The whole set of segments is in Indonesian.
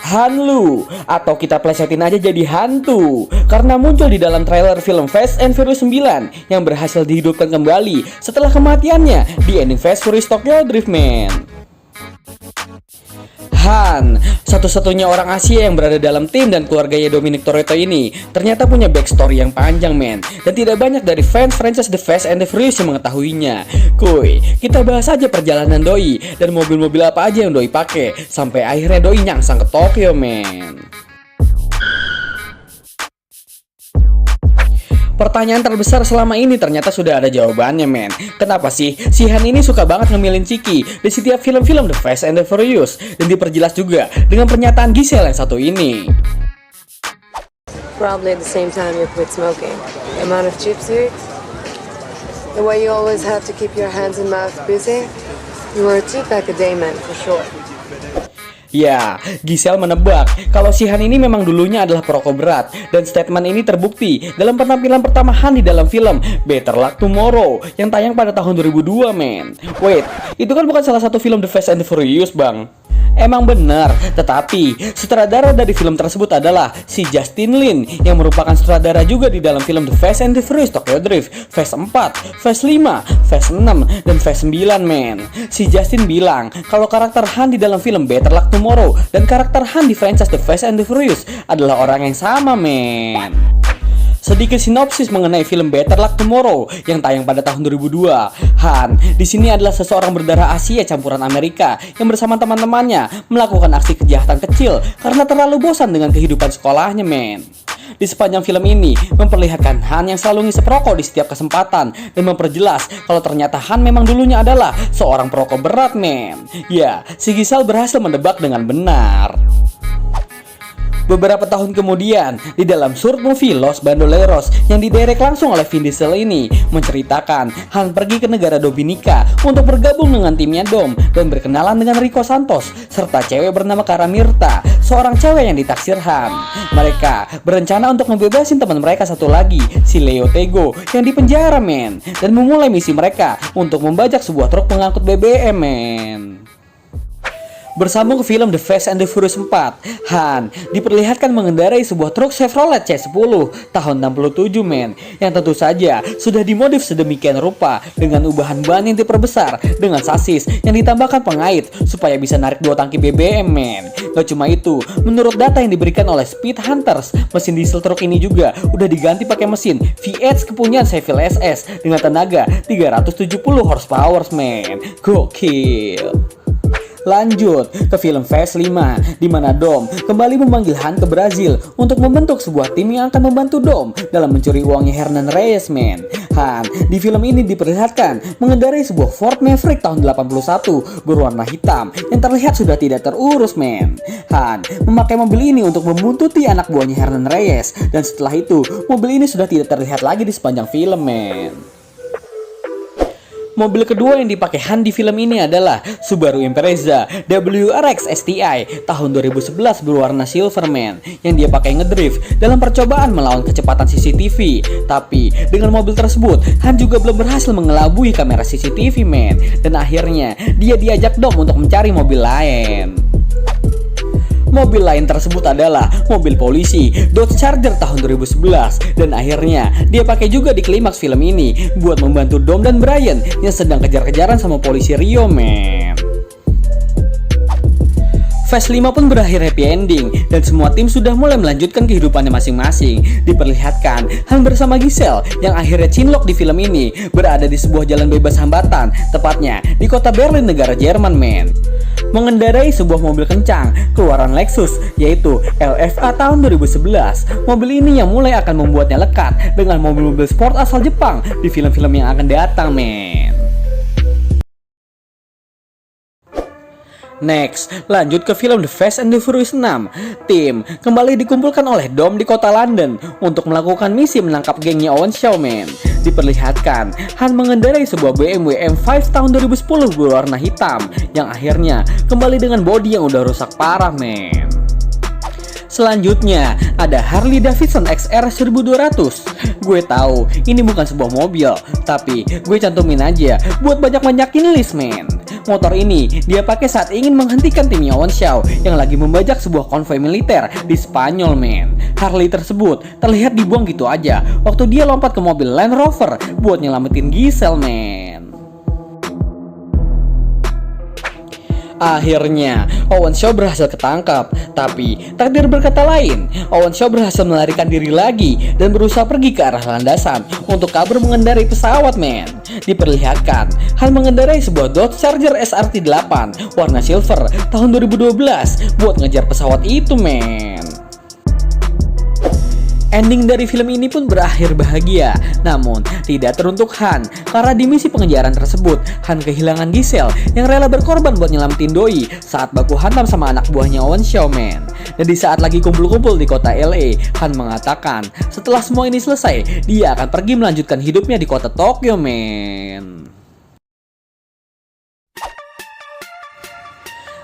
Han Lu, atau kita plesetin aja jadi hantu, karena muncul di dalam trailer film Fast and Furious 9 yang berhasil dihidupkan kembali setelah kematiannya di ending Fast Furious Tokyo Drift, man. Han, satu-satunya orang Asia yang berada dalam tim dan keluarganya Dominic Toretto ini ternyata punya backstory yang panjang, men. Dan tidak banyak dari fans franchise The Fast and the Furious yang mengetahuinya. Kuy, kita bahas aja perjalanan Doi dan mobil-mobil apa aja yang Doi pakai sampai akhirnya Doi nyangsang ke Tokyo, men. Pertanyaan terbesar selama ini ternyata sudah ada jawabannya, men. Kenapa sih si Han ini suka banget ngemilin Ciki di setiap film-film The Fast and the Furious? Dan diperjelas juga dengan pernyataan Giselle yang satu ini. Probably at the same time you quit smoking. The amount of cheap cigarettes, the way you always have to keep your hands and mouth busy. You were a cheap academic for sure. Ya, Giselle menebak kalau si Han ini memang dulunya adalah perokok berat. Dan statement ini terbukti dalam penampilan pertama Han di dalam film Better Luck Tomorrow yang tayang pada tahun 2002, men. Wait, itu kan bukan salah satu film The Fast and the Furious, bang? Emang benar, tetapi sutradara dari film tersebut adalah si Justin Lin yang merupakan sutradara juga di dalam film The Fast and the Furious Tokyo Drift, Fast 4, Fast 5, Fast 6, dan Fast 9, men. Si Justin bilang kalau karakter Han di dalam film Better Luck Tomorrow dan karakter Han di franchise The Fast and the Furious adalah orang yang sama, men. Sedikit sinopsis mengenai film Better Luck Tomorrow yang tayang pada tahun 2002. Han di sini adalah seseorang berdarah Asia campuran Amerika yang bersama teman-temannya melakukan aksi kejahatan kecil karena terlalu bosan dengan kehidupan sekolahnya, men. Di sepanjang film ini memperlihatkan Han yang selalu ngisep rokok di setiap kesempatan dan memperjelas kalau ternyata Han memang dulunya adalah seorang perokok berat, men. Ya, si Giselle berhasil mendebak dengan benar. Beberapa tahun kemudian, di dalam short movie Los Bandoleros yang didirect langsung oleh Vin Diesel ini menceritakan Han pergi ke negara Dominika untuk bergabung dengan timnya Dom dan berkenalan dengan Rico Santos serta cewek bernama Cara Mirta, seorang cewek yang ditaksir Han. Mereka berencana untuk membebasin teman mereka satu lagi, si Leo Tego yang dipenjara, men, dan memulai misi mereka untuk membajak sebuah truk pengangkut BBM, men. Bersambung ke film The Fast and the Furious 4, Han diperlihatkan mengendarai sebuah truk Chevrolet C10 tahun 67, men, yang tentu saja sudah dimodif sedemikian rupa dengan ubahan ban yang diperbesar dengan sasis yang ditambahkan pengait supaya bisa narik 2 tangki BBM, men. Gak cuma itu, menurut data yang diberikan oleh Speed Hunters, mesin diesel truk ini juga udah diganti pakai mesin V8 kepunyaan Chevy SS dengan tenaga 370 horsepower, men. Gokil. Lanjut ke film Fast 5, di mana Dom kembali memanggil Han ke Brazil untuk membentuk sebuah tim yang akan membantu Dom dalam mencuri uangnya Hernan Reyes, men. Han di film ini diperlihatkan mengendarai sebuah Ford Maverick tahun 81 berwarna hitam yang terlihat sudah tidak terurus, men. Han memakai mobil ini untuk membuntuti anak buahnya Hernan Reyes, dan setelah itu mobil ini sudah tidak terlihat lagi di sepanjang film, men. Mobil kedua yang dipakai Han di film ini adalah Subaru Impreza WRX STI tahun 2011 berwarna silver, man, yang dia pakai ngedrift dalam percobaan melawan kecepatan CCTV. Tapi dengan mobil tersebut Han juga belum berhasil mengelabui kamera CCTV, man, dan akhirnya dia diajak Dom untuk mencari mobil lain. Mobil lain tersebut adalah mobil polisi Dodge Charger tahun 2011, dan akhirnya dia pakai juga di klimaks film ini buat membantu Dom dan Brian yang sedang kejar-kejaran sama polisi Rio, man. Fast 5 pun berakhir happy ending dan semua tim sudah mulai melanjutkan kehidupannya masing-masing. Diperlihatkan Han bersama Giselle yang akhirnya cinlok di film ini berada di sebuah jalan bebas hambatan, tepatnya di kota Berlin, negara Jerman, men. Mengendarai sebuah mobil kencang keluaran Lexus yaitu LFA tahun 2011. Mobil ini yang mulai akan membuatnya lekat dengan mobil-mobil sport asal Jepang di film-film yang akan datang, men. Next, lanjut ke film The Fast and the Furious 6. Tim kembali dikumpulkan oleh Dom di kota London untuk melakukan misi menangkap gengnya Owen Shaw, man. Diperlihatkan Han mengendarai sebuah BMW M5 tahun 2010 berwarna hitam yang akhirnya kembali dengan bodi yang udah rusak parah, man. Selanjutnya ada Harley Davidson XR 1200. Gue tahu ini bukan sebuah mobil, tapi gue cantumin aja buat banyak-banyakin list, men. Motor ini dia pakai saat ingin menghentikan timnya Wen Xiao yang lagi membajak sebuah konvoi militer di Spanyol, men. Harley tersebut terlihat dibuang gitu aja waktu dia lompat ke mobil Land Rover buat nyelamatin Giselle, men. Akhirnya, Wen Xiao berhasil ketangkap. Tapi, takdir berkata lain. Wen Xiao berhasil melarikan diri lagi dan berusaha pergi ke arah landasan untuk kabur mengendarai pesawat, men. Diperlihatkan, Han mengendarai sebuah Dodge Charger SRT-8 warna silver tahun 2012 buat ngejar pesawat itu, men. Ending dari film ini pun berakhir bahagia, namun tidak teruntuk Han, karena di misi pengejaran tersebut, Han kehilangan Giselle yang rela berkorban buat nyelamatin doi saat baku hantam sama anak buahnya Wen Xiao, men. Dan di saat lagi kumpul-kumpul di kota LA, Han mengatakan setelah semua ini selesai, dia akan pergi melanjutkan hidupnya di kota Tokyo, men.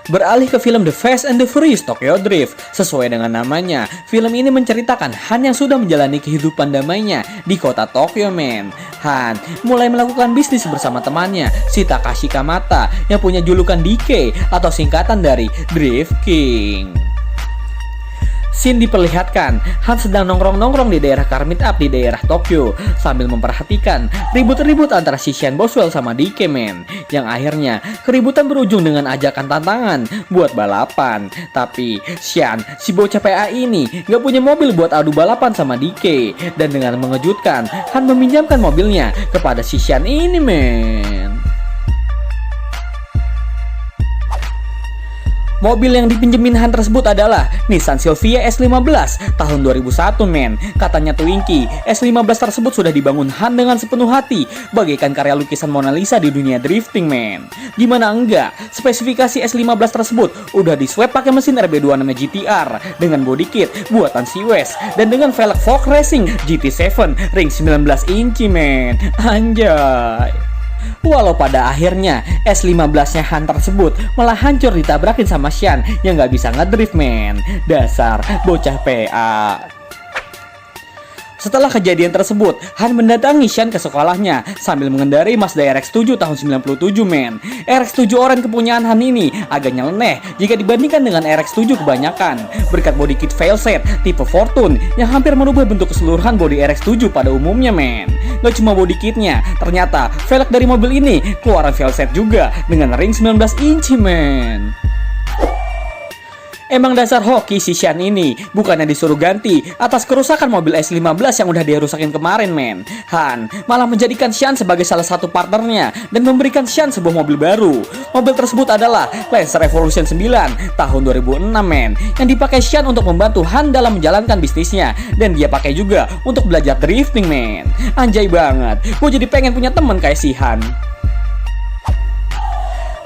Beralih ke film The Fast and the Furious Tokyo Drift. Sesuai dengan namanya, film ini menceritakan Han yang sudah menjalani kehidupan damainya di kota Tokyo, men. Han mulai melakukan bisnis bersama temannya, si Takashi Kamata, yang punya julukan DK atau singkatan dari Drift King. Scene diperlihatkan Han sedang nongkrong-nongkrong di daerah car meet up di daerah Tokyo sambil memperhatikan ribut-ribut antara si Sean Boswell sama DK, men. Yang akhirnya keributan berujung dengan ajakan tantangan buat balapan. Tapi Sean, si bocah PA ini gak punya mobil buat adu balapan sama DK. Dan dengan mengejutkan, Han meminjamkan mobilnya kepada si Sean ini, men. Mobil yang dipinjemin Han tersebut adalah Nissan Silvia S15 tahun 2001, men. Katanya Twinkie, S15 tersebut sudah dibangun Han dengan sepenuh hati, bagaikan karya lukisan Mona Lisa di dunia drifting, men. Gimana enggak, spesifikasi S15 tersebut udah diswap pakai mesin RB26 GTR dengan body kit buatan si West dan dengan velg Fog Racing GT7 ring 19 inci, men. Anjay. Walau pada akhirnya S15-nya Han tersebut malah hancur ditabrakin sama Sean yang gak bisa ngedrift, men. Dasar bocah PA. Setelah kejadian tersebut, Han mendatangi Sean ke sekolahnya sambil mengendarai Mazda RX-7 tahun 97, men. RX-7 oren kepunyaan Han ini agak nyeleneh jika dibandingkan dengan RX-7 kebanyakan, berkat body kit failset tipe Fortune yang hampir merubah bentuk keseluruhan body RX-7 pada umumnya, men. Gak cuma body kitnya, ternyata velg dari mobil ini keluaran failset juga dengan ring 19 inci, men. Emang dasar hoki si Sean ini, bukannya disuruh ganti atas kerusakan mobil S15 yang udah dia rusakin kemarin, men. Han malah menjadikan Sean sebagai salah satu partnernya dan memberikan Sean sebuah mobil baru. Mobil tersebut adalah Lancer Evolution 9 tahun 2006, men, yang dipakai Sean untuk membantu Han dalam menjalankan bisnisnya, dan dia pakai juga untuk belajar drifting, men. Anjay banget, gue jadi pengen punya temen kayak si Han.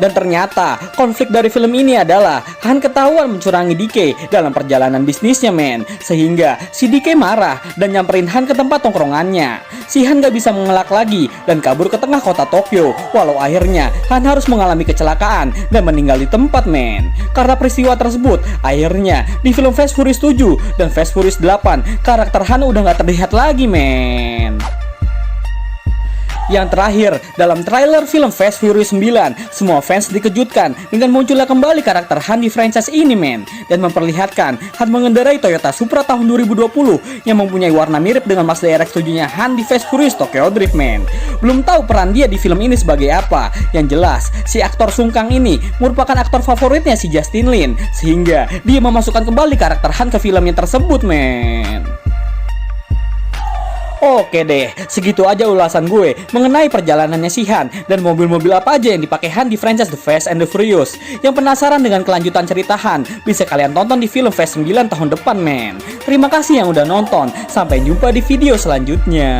Dan ternyata konflik dari film ini adalah Han ketahuan mencurangi DK dalam perjalanan bisnisnya, men. Sehingga si DK marah dan nyamperin Han ke tempat tongkrongannya. Si Han gak bisa mengelak lagi dan kabur ke tengah kota Tokyo. Walau akhirnya Han harus mengalami kecelakaan dan meninggal di tempat, men. Karena peristiwa tersebut, akhirnya di film Fast Furious 7 dan Fast Furious 8 karakter Han udah gak terlihat lagi, men. Yang terakhir, dalam trailer film Fast Furious 9, semua fans dikejutkan dengan munculnya kembali karakter Han di franchise ini, men. Dan memperlihatkan Han mengendarai Toyota Supra tahun 2020 yang mempunyai warna mirip dengan Mazda RX-7-nya Han di Fast Furious Tokyo Drift, men. Belum tahu peran dia di film ini sebagai apa. Yang jelas, si aktor sungkang ini merupakan aktor favoritnya si Justin Lin, sehingga dia memasukkan kembali karakter Han ke filmnya tersebut, men. Oke deh, segitu aja ulasan gue mengenai perjalanannya si Han dan mobil-mobil apa aja yang dipakai Han di franchise The Fast and the Furious. Yang penasaran dengan kelanjutan cerita Han, bisa kalian tonton di film Fast 9 tahun depan, men. Terima kasih yang udah nonton, sampai jumpa di video selanjutnya.